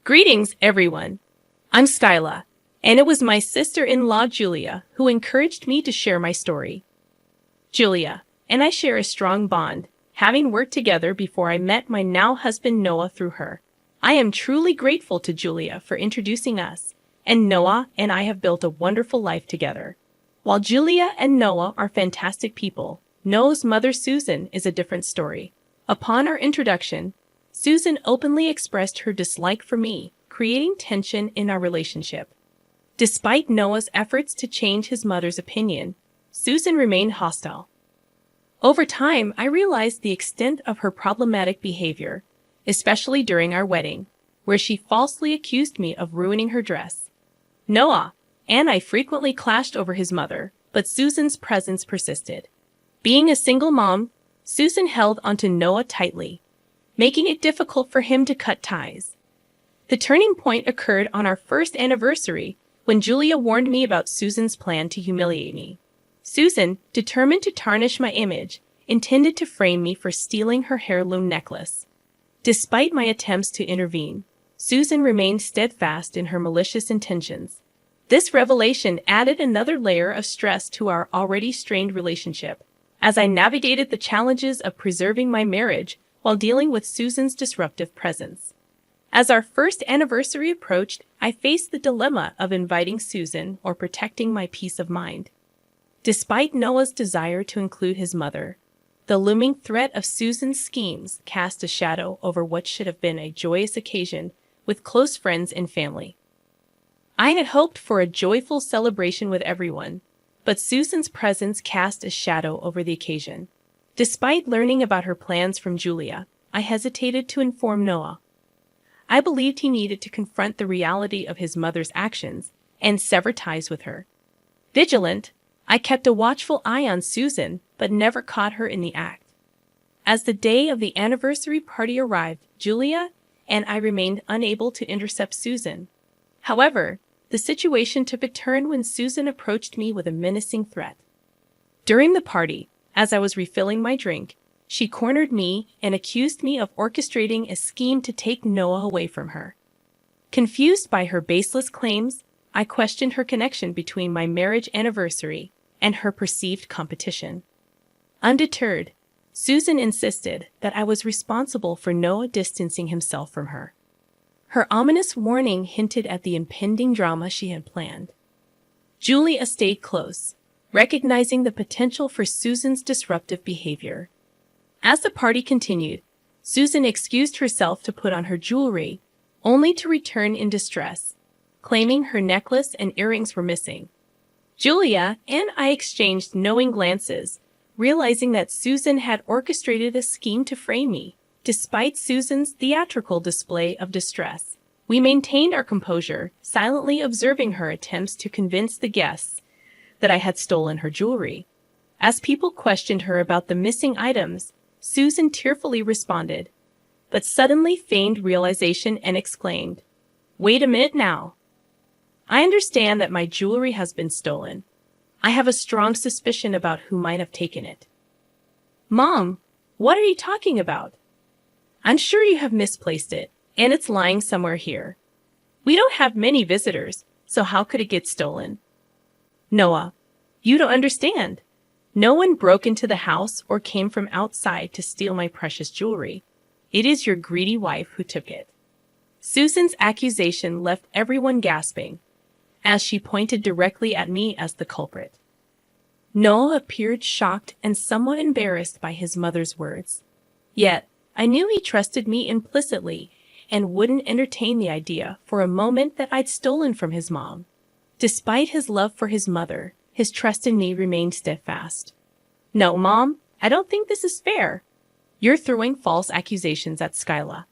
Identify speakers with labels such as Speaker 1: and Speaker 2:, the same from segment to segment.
Speaker 1: Greetings, everyone. I'm Skyla, and it was my sister-in-law, Julia, who encouraged me to share my story. Julia and I share a strong bond, having worked together before I met my now husband Noah through her. I am truly grateful to Julia for introducing us, and Noah and I have built a wonderful life together. While Julia and Noah are fantastic people, Noah's mother Susan is a different story. Upon our introduction, Susan openly expressed her dislike for me, creating tension in our relationship. Despite Noah's efforts to change his mother's opinion, Susan remained hostile. Over time, I realized the extent of her problematic behavior, especially during our wedding, where she falsely accused me of ruining her dress. Noah and I frequently clashed over his mother, but Susan's presence persisted. Being a single mom, Susan held onto Noah tightly, making it difficult for him to cut ties. The turning point occurred on our first anniversary when Julia warned me about Susan's plan to humiliate me. Susan, determined to tarnish my image, intended to frame me for stealing her heirloom necklace. Despite my attempts to intervene, Susan remained steadfast in her malicious intentions. This revelation added another layer of stress to our already strained relationship, as I navigated the challenges of preserving my marriage while dealing with Susan's disruptive presence. As our first anniversary approached, I faced the dilemma of inviting Susan or protecting my peace of mind. Despite Noah's desire to include his mother, the looming threat of Susan's schemes cast a shadow over what should have been a joyous occasion with close friends and family. I had hoped for a joyful celebration with everyone, but Susan's presence cast a shadow over the occasion. Despite learning about her plans from Julia, I hesitated to inform Noah. I believed he needed to confront the reality of his mother's actions and sever ties with her. Vigilant, I kept a watchful eye on Susan, but never caught her in the act. As the day of the anniversary party arrived, Julia and I remained unable to intercept Susan. However, the situation took a turn when Susan approached me with a menacing threat. During the party, as I was refilling my drink, she cornered me and accused me of orchestrating a scheme to take Noah away from her. Confused by her baseless claims, I questioned her connection between my marriage anniversary and her perceived competition. Undeterred, Susan insisted that I was responsible for Noah distancing himself from her. Her ominous warning hinted at the impending drama she had planned. Julia stayed close, recognizing the potential for Susan's disruptive behavior. As the party continued, Susan excused herself to put on her jewelry, only to return in distress, claiming her necklace and earrings were missing. Julia and I exchanged knowing glances, realizing that Susan had orchestrated a scheme to frame me. Despite Susan's theatrical display of distress, we maintained our composure, silently observing her attempts to convince the guests that I had stolen her jewelry. As people questioned her about the missing items, Susan tearfully responded, but suddenly feigned realization and exclaimed, "Wait a minute now. I understand that my jewelry has been stolen. I have a strong suspicion about who might have taken it." "Mom, what are you talking about? I'm sure you have misplaced it, and it's lying somewhere here. We don't have many visitors, so how could it get stolen?" "Noah, you don't understand. No one broke into the house or came from outside to steal my precious jewelry. It is your greedy wife who took it." Susan's accusation left everyone gasping, as she pointed directly at me as the culprit. Noah appeared shocked and somewhat embarrassed by his mother's words. Yet, I knew he trusted me implicitly and wouldn't entertain the idea for a moment that I'd stolen from his mom. Despite his love for his mother, his trust in me remained steadfast. "No, Mom, I don't think this is fair. You're throwing false accusations at Skyla.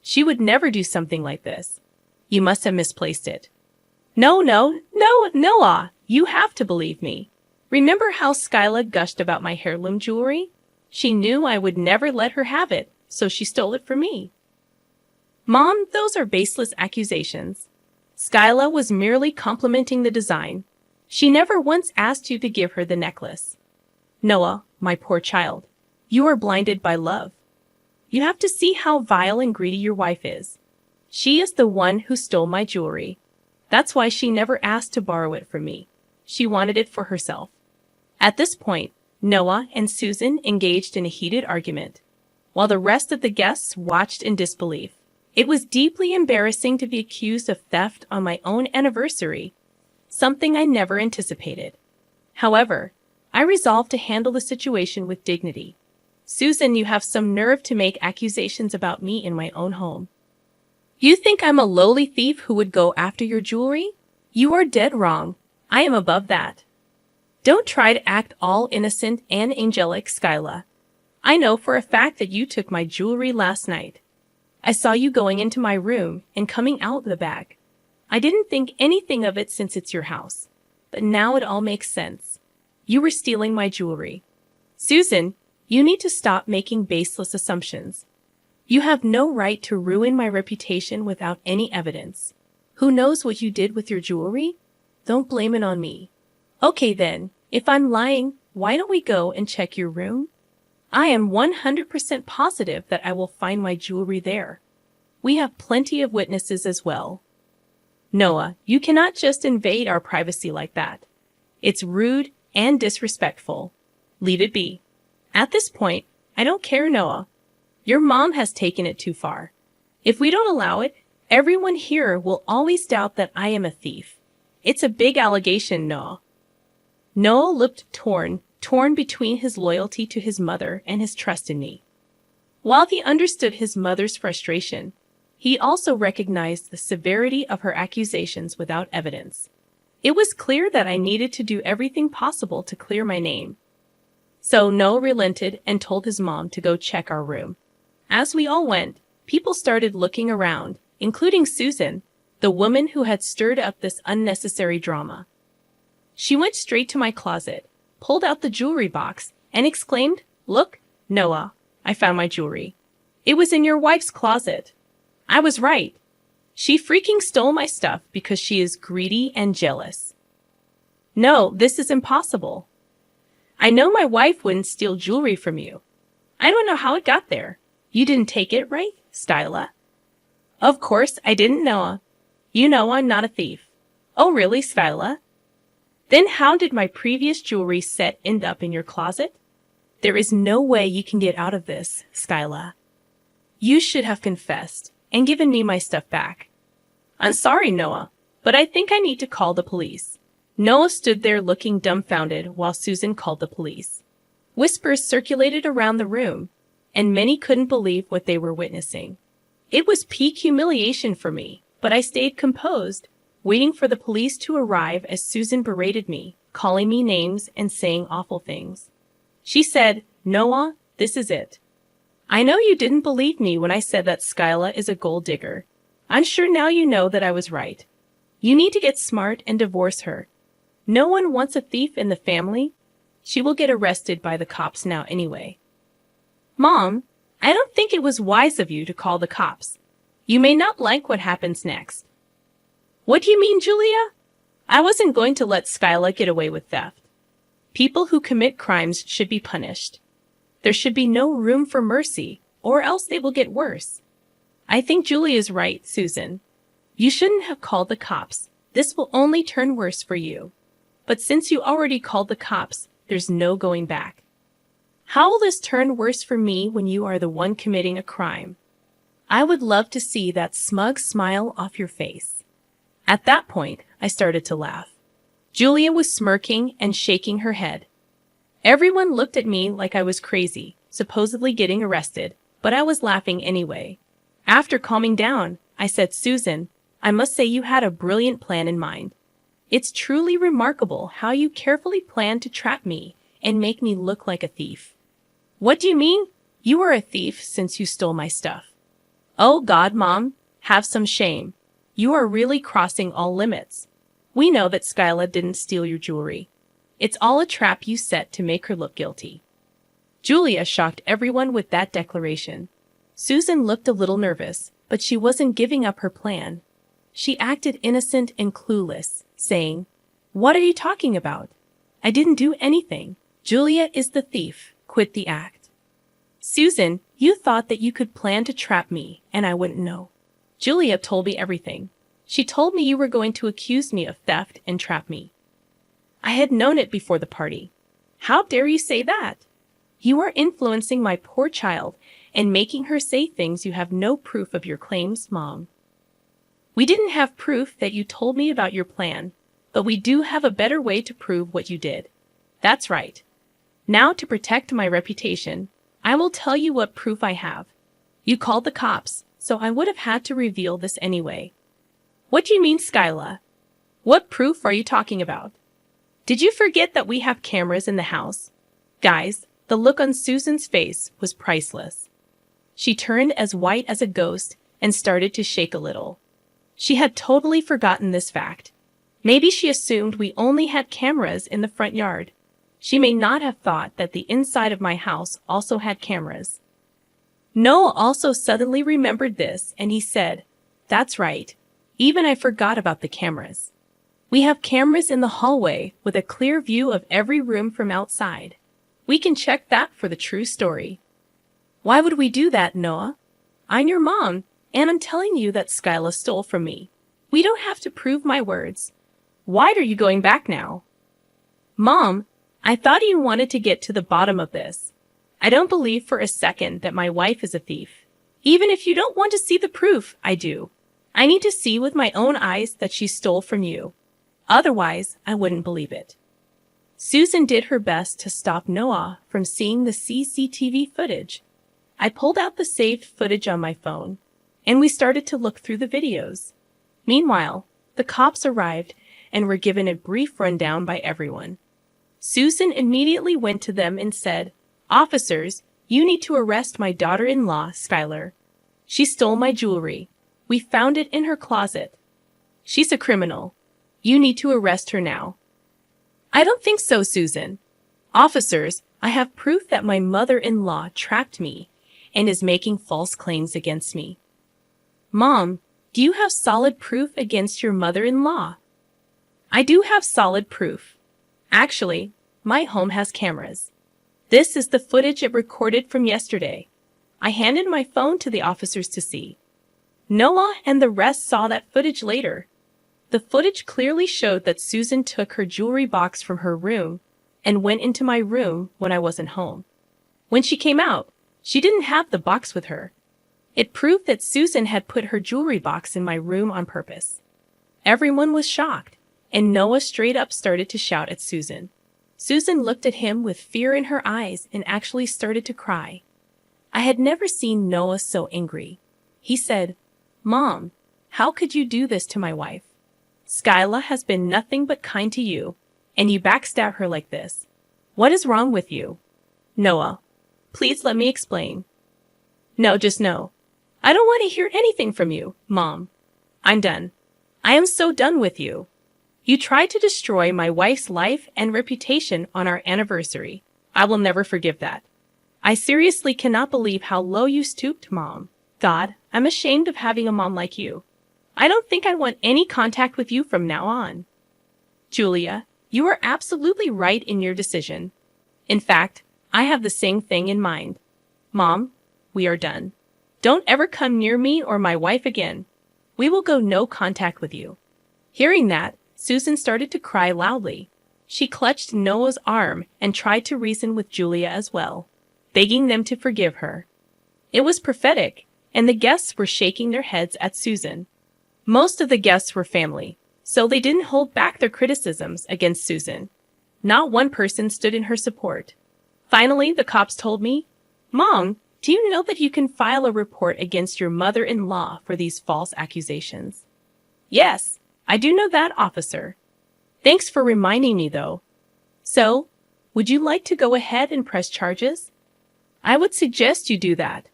Speaker 1: She would never do something like this. You must have misplaced it." No, Noah, you have to believe me. Remember how Skyla gushed about my heirloom jewelry? She knew I would never let her have it, so she stole it from me. "Mom, those are baseless accusations. Skyla was merely complimenting the design. She never once asked you to give her the necklace." "Noah, my poor child, you are blinded by love. You have to see how vile and greedy your wife is. She is the one who stole my jewelry. That's why she never asked to borrow it from me. She wanted it for herself. At this point, Noah and Susan engaged in a heated argument, while the rest of the guests watched in disbelief. It was deeply embarrassing to be accused of theft on my own anniversary, something I never anticipated. However, I resolved to handle the situation with dignity. Susan, you have some nerve to make accusations about me in my own home. You think I'm a lowly thief who would go after your jewelry? You are dead wrong. I am above that. Don't try to act all innocent and angelic, Skyla. I know for a fact that you took my jewelry last night. I saw you going into my room and coming out the bag. I didn't think anything of it since it's your house, but now it all makes sense. You were stealing my jewelry. Susan, you need to stop making baseless assumptions. You have no right to ruin my reputation without any evidence. Who knows what you did with your jewelry? Don't blame it on me. Okay then, if I'm lying, why don't we go and check your room? I am 100% positive that I will find my jewelry there. We have plenty of witnesses as well. Noah, you cannot just invade our privacy like that. It's rude and disrespectful. Leave it be. At this point, I don't care, Noah. Your mom has taken it too far. If we don't allow it, everyone here will always doubt that I am a thief. It's a big allegation, Noah. Noah looked torn between his loyalty to his mother and his trust in me. While he understood his mother's frustration, he also recognized the severity of her accusations without evidence. It was clear that I needed to do everything possible to clear my name. So Noah relented and told his mom to go check our room. As we all went, people started looking around, including Susan, the woman who had stirred up this unnecessary drama. She went straight to my closet, pulled out the jewelry box, and exclaimed, "Look, Noah, I found my jewelry. It was in your wife's closet." I was right. She freaking stole my stuff because she is greedy and jealous. No, this is impossible. I know my wife wouldn't steal jewelry from you. I don't know how it got there. You didn't take it, right, Styla? Of course I didn't, Noah. You know I'm not a thief. Oh really, Styla? Then how did my previous jewelry set end up in your closet? There is no way you can get out of this, Skyla. You should have confessed and given me my stuff back. I'm sorry, Noah, but I think I need to call the police. Noah stood there looking dumbfounded while Susan called the police. Whispers circulated around the room, and many couldn't believe what they were witnessing. It was peak humiliation for me, but I stayed composed, waiting for the police to arrive as Susan berated me, calling me names and saying awful things. She said, "Noah, this is it. I know you didn't believe me when I said that Skyla is a gold digger. I'm sure now you know that I was right. You need to get smart and divorce her. No one wants a thief in the family. She will get arrested by the cops now anyway." Mom, I don't think it was wise of you to call the cops. You may not like what happens next. What do you mean, Julia? I wasn't going to let Skyla get away with theft. People who commit crimes should be punished. There should be no room for mercy, or else they will get worse. I think Julia is right, Susan. You shouldn't have called the cops. This will only turn worse for you. But since you already called the cops, there's no going back. How will this turn worse for me when you are the one committing a crime? I would love to see that smug smile off your face. At that point, I started to laugh. Julia was smirking and shaking her head. Everyone looked at me like I was crazy, supposedly getting arrested, but I was laughing anyway. After calming down, I said, "Susan, I must say you had a brilliant plan in mind. It's truly remarkable how you carefully planned to trap me and make me look like a thief." What do you mean? You are a thief since you stole my stuff. Oh God, Mom, have some shame. You are really crossing all limits. We know that Skyla didn't steal your jewelry. It's all a trap you set to make her look guilty. Julia shocked everyone with that declaration. Susan looked a little nervous, but she wasn't giving up her plan. She acted innocent and clueless, saying, "What are you talking about? I didn't do anything. Julia is the thief. Quit the act." Susan, you thought that you could plan to trap me and I wouldn't know. Julia told me everything. She told me you were going to accuse me of theft and trap me. I had known it before the party. How dare you say that? You are influencing my poor child and making her say things you have no proof of your claims, Mom. We didn't have proof that you told me about your plan, but we do have a better way to prove what you did. That's right. Now, to protect my reputation, I will tell you what proof I have. You called the cops, so I would have had to reveal this anyway. What do you mean, Skyla? What proof are you talking about? Did you forget that we have cameras in the house? Guys, the look on Susan's face was priceless. She turned as white as a ghost and started to shake a little. She had totally forgotten this fact. Maybe she assumed we only had cameras in the front yard. She may not have thought that the inside of my house also had cameras. Noah also suddenly remembered this, and he said, "That's right. Even I forgot about the cameras. We have cameras in the hallway with a clear view of every room from outside. We can check that for the true story." Why would we do that, Noah? I'm your mom, and I'm telling you that Skyla stole from me. We don't have to prove my words. Why are you going back now? Mom, I thought you wanted to get to the bottom of this. I don't believe for a second that my wife is a thief. Even if you don't want to see the proof, I do. I need to see with my own eyes that she stole from you. Otherwise, I wouldn't believe it. Susan did her best to stop Noah from seeing the CCTV footage. I pulled out the saved footage on my phone, and we started to look through the videos. Meanwhile, the cops arrived and were given a brief rundown by everyone. Susan immediately went to them and said, "Officers, you need to arrest my daughter-in-law, Skylar. She stole my jewelry. We found it in her closet. She's a criminal. You need to arrest her now." I don't think so, Susan. Officers, I have proof that my mother-in-law trapped me and is making false claims against me. Mom, do you have solid proof against your mother-in-law? I do have solid proof. Actually, my home has cameras. This is the footage it recorded from yesterday. I handed my phone to the officers to see. Noah and the rest saw that footage later. The footage clearly showed that Susan took her jewelry box from her room and went into my room when I wasn't home. When she came out, she didn't have the box with her. It proved that Susan had put her jewelry box in my room on purpose. Everyone was shocked, and Noah straight up started to shout at Susan. Susan looked at him with fear in her eyes and actually started to cry. I had never seen Noah so angry. He said, "Mom, how could you do this to my wife? Skyla has been nothing but kind to you, and you backstab her like this. What is wrong with you?" Noah, please let me explain. No, just no. I don't want to hear anything from you, Mom. I'm done. I am so done with you. You tried to destroy my wife's life and reputation on our anniversary. I will never forgive that. I seriously cannot believe how low you stooped, Mom. God, I'm ashamed of having a mom like you. I don't think I want any contact with you from now on. Julia, you are absolutely right in your decision. In fact, I have the same thing in mind. Mom, we are done. Don't ever come near me or my wife again. We will go no contact with you. Hearing that, Susan started to cry loudly. She clutched Noah's arm and tried to reason with Julia as well, begging them to forgive her. It was prophetic, and the guests were shaking their heads at Susan. Most of the guests were family, so they didn't hold back their criticisms against Susan. Not one person stood in her support. Finally, the cops told me, "Mom, do you know that you can file a report against your mother-in-law for these false accusations?" Yes, I do know that, officer. Thanks for reminding me, though. So, would you like to go ahead and press charges? I would suggest you do that.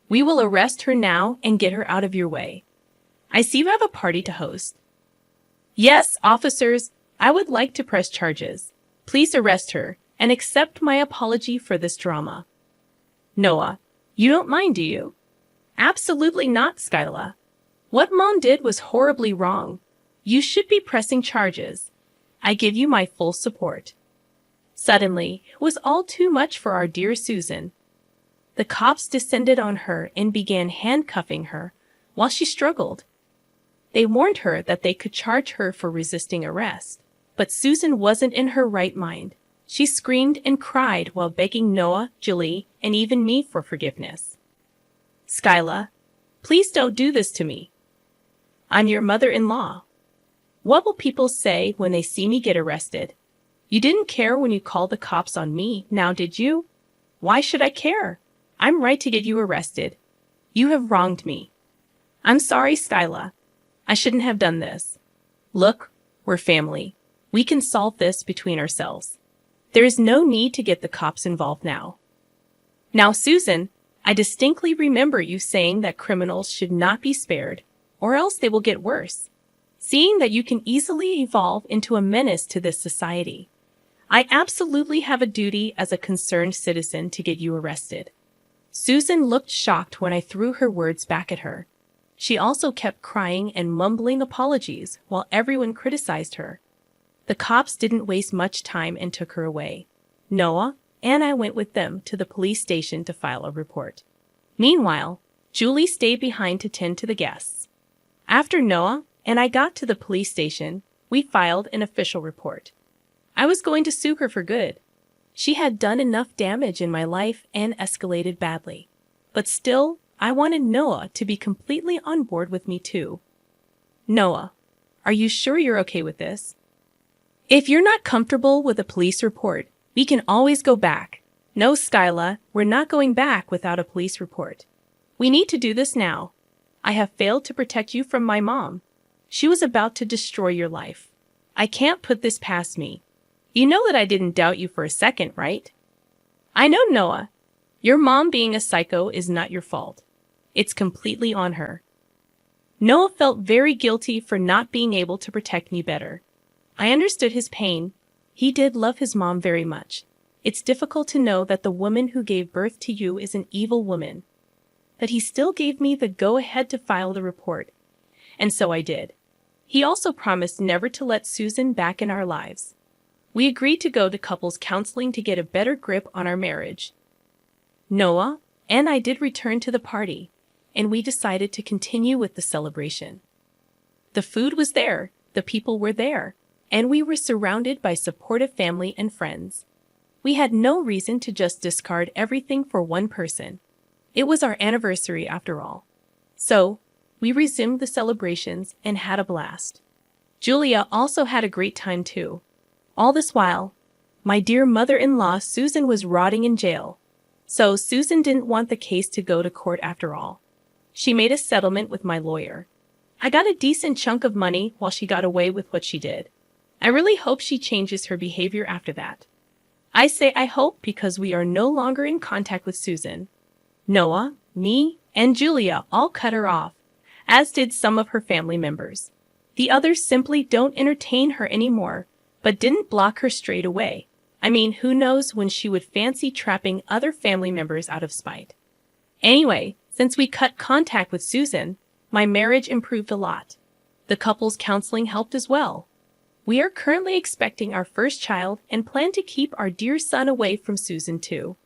Speaker 1: We will arrest her now and get her out of your way. I see you have a party to host. Yes, officers, I would like to press charges. Please arrest her and accept my apology for this drama. Noah, you don't mind, do you? Absolutely not, Skyla. What Mom did was horribly wrong. You should be pressing charges. I give you my full support. Suddenly, it was all too much for our dear Susan. The cops descended on her and began handcuffing her, while she struggled. They warned her that they could charge her for resisting arrest. But Susan wasn't in her right mind. She screamed and cried while begging Noah, Julie, and even me for forgiveness. "Skyla, please don't do this to me. I'm your mother-in-law. What will people say when they see me get arrested? You didn't care when you called the cops on me, now did you? Why should I care? I'm right to get you arrested. You have wronged me. I'm sorry, Skyla. I shouldn't have done this. Look, we're family. We can solve this between ourselves. There is no need to get the cops involved now." Now, Susan, I distinctly remember you saying that criminals should not be spared, or else they will get worse. Seeing that you can easily evolve into a menace to this society, I absolutely have a duty as a concerned citizen to get you arrested. Susan looked shocked when I threw her words back at her. She also kept crying and mumbling apologies while everyone criticized her. The cops didn't waste much time and took her away. Noah and I went with them to the police station to file a report. Meanwhile, Julie stayed behind to tend to the guests. After Noah and I got to the police station, we filed an official report. I was going to sue her for good. She had done enough damage in my life and escalated badly. But still, I wanted Noah to be completely on board with me too. "Noah, are you sure you're okay with this? If you're not comfortable with a police report, we can always go back." "No, Skyla, we're not going back without a police report. We need to do this now. I have failed to protect you from my mom. She was about to destroy your life. I can't put this past me. You know that I didn't doubt you for a second, right?" "I know, Noah. Your mom being a psycho is not your fault. It's completely on her." Noah felt very guilty for not being able to protect me better. I understood his pain. He did love his mom very much. It's difficult to know that the woman who gave birth to you is an evil woman. But he still gave me the go-ahead to file the report. And so I did. He also promised never to let Susan back in our lives. We agreed to go to couples counseling to get a better grip on our marriage. Noah and I did return to the party, and we decided to continue with the celebration. The food was there, the people were there, and we were surrounded by supportive family and friends. We had no reason to just discard everything for one person. It was our anniversary after all. So, we resumed the celebrations and had a blast. Julia also had a great time too. All this while, my dear mother-in-law Susan was rotting in jail. So Susan didn't want the case to go to court after all. She made a settlement with my lawyer. I got a decent chunk of money while she got away with what she did. I really hope she changes her behavior after that. I say I hope because we are no longer in contact with Susan. Noah, me, and Julia all cut her off, as did some of her family members. The others simply don't entertain her anymore, but didn't block her straight away. I mean, who knows when she would fancy trapping other family members out of spite. Anyway, since we cut contact with Susan, my marriage improved a lot. The couple's counseling helped as well. We are currently expecting our first child and plan to keep our dear son away from Susan too.